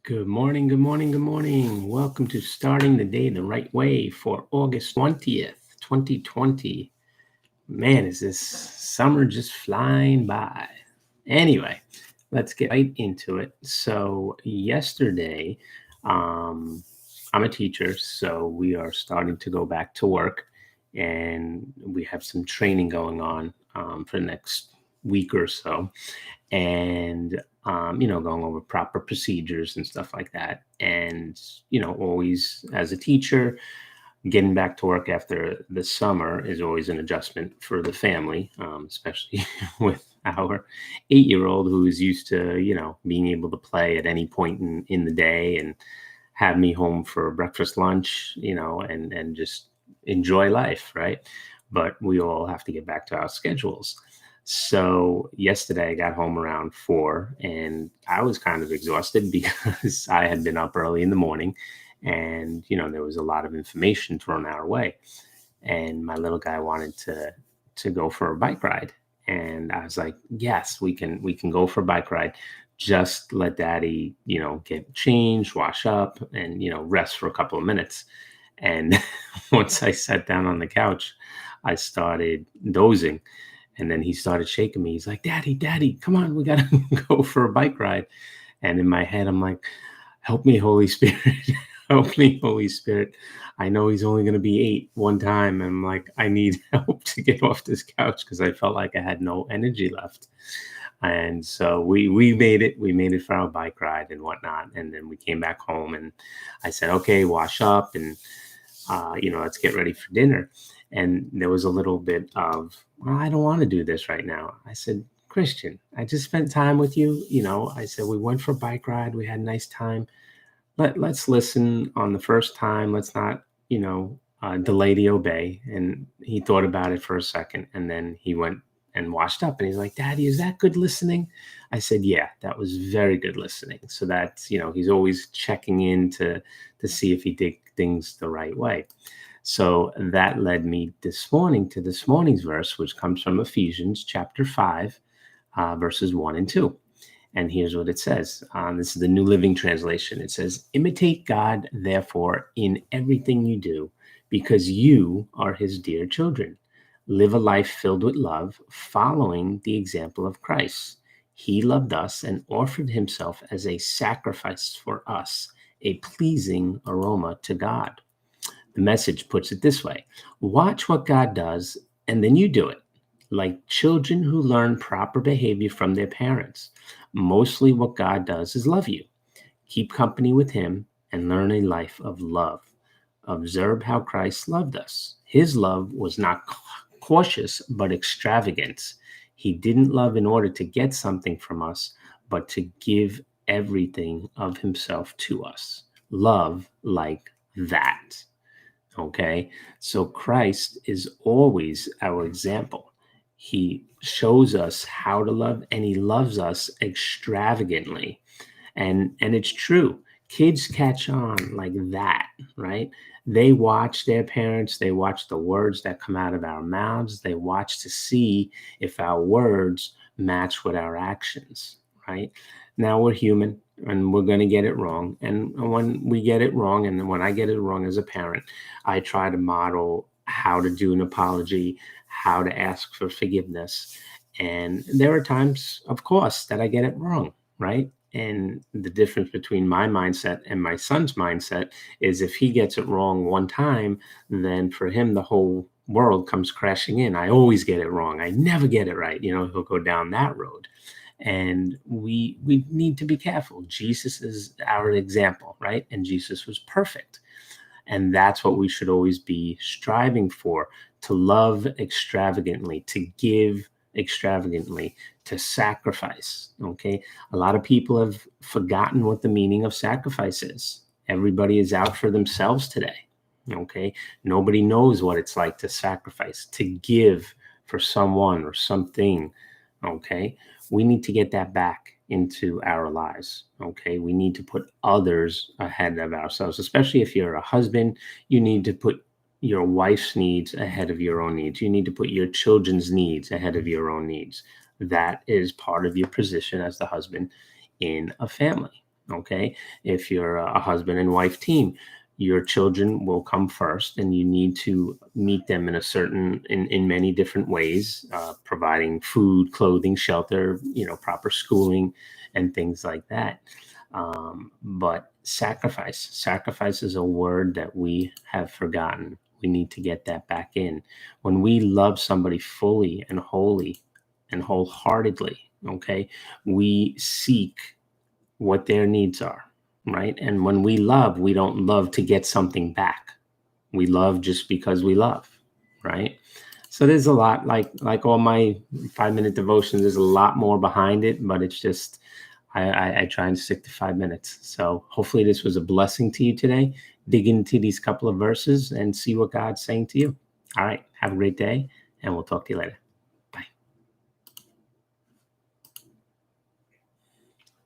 Good morning, good morning, good morning. Welcome to Starting the Day the Right Way for August 20th, 2020. Man, is this summer just flying by? Anyway, let's get right into it. So, yesterday, I'm a teacher, so we are starting to go back to work, and we have some training going on for the next week or so and going over proper procedures and stuff like that. And always as a teacher, getting back to work after the summer is always an adjustment for the family, especially with our 8-year-old who is used to being able to play at any point in the day and have me home for breakfast, lunch, and just enjoy life, right? But we all have to get back to our schedules. So yesterday I got home around 4 and I was kind of exhausted because I had been up early in the morning and there was a lot of information thrown our way. And my little guy wanted to go for a bike ride. And I was like, yes, we can go for a bike ride. Just let daddy, get changed, wash up, and rest for a couple of minutes. And once I sat down on the couch, I started dozing. And then he started shaking me. He's like, Daddy, come on, we gotta go for a bike ride. And in my head, I'm like, help me, Holy Spirit. Help me, Holy Spirit. I know he's only going to be 8 one time. And I'm like, I need help to get off this couch because I felt like I had no energy left. And so we made it. We made it for our bike ride and whatnot. And then we came back home and I said, okay, wash up and, let's get ready for dinner. And there was a little bit of, well, I don't want to do this right now. I said, Christian, I just spent time with you. I said, we went for a bike ride. We had a nice time. Let's listen on the first time. Let's not, delay the obey. And he thought about it for a second and then he went and washed up and he's like, Daddy, is that good listening? I said, yeah, that was very good listening. So that's, he's always checking in to see if he did things the right way. So that led me this morning to this morning's verse, which comes from Ephesians chapter 5, verses 1 and 2. And here's what it says. This is the New Living Translation. It says, imitate God, therefore, in everything you do, because you are his dear children. Live a life filled with love, following the example of Christ. He loved us and offered himself as a sacrifice for us, a pleasing aroma to God. The Message puts it this way: watch what God does, and then you do it, like children who learn proper behavior from their parents. Mostly what God does is love you. Keep company with him and learn a life of love. Observe how Christ loved us. His love was not cautious, but extravagant. He didn't love in order to get something from us, but to give everything of himself to us. Love like that. Okay, so Christ is always our example. He shows us how to love and he loves us extravagantly. And it's true. Kids catch on like that, right? They watch their parents, they watch the words that come out of our mouths, they watch to see if our words match with our actions, right? Now we're human and we're going to get it wrong. And when we get it wrong, and when I get it wrong as a parent, I try to model how to do an apology, how to ask for forgiveness. And there are times, of course, that I get it wrong, right? And the difference between my mindset and my son's mindset is if he gets it wrong one time, then for him, the whole world comes crashing in. I always get it wrong. I never get it right. He'll go down that road. And we need to be careful. Jesus is our example, right? And Jesus was perfect. And that's what we should always be striving for, to love extravagantly, to give extravagantly, to sacrifice. Okay. A lot of people have forgotten what the meaning of sacrifice is. Everybody is out for themselves today. Okay. Nobody knows what it's like to sacrifice, to give for someone or something. Okay. We need to get that back into our lives. Okay. We need to put others ahead of ourselves, especially if you're a husband. You need to put your wife's needs ahead of your own needs. You need to put your children's needs ahead of your own needs. That is part of your position as the husband in a family. Okay. If you're a husband and wife team, your children will come first, and you need to meet them in many different ways, providing food, clothing, shelter, proper schooling, and things like that. But sacrifice is a word that we have forgotten. We need to get that back in. When we love somebody fully and wholly and wholeheartedly, okay, we seek what their needs are, right? And when we love, we don't love to get something back. We love just because we love, right? So there's a lot, like all my 5-minute devotions, there's a lot more behind it, but it's just I try and stick to 5 minutes. So hopefully this was a blessing to you today. Dig into these couple of verses and see what God's saying to you. All right, have a great day, and we'll talk to you later.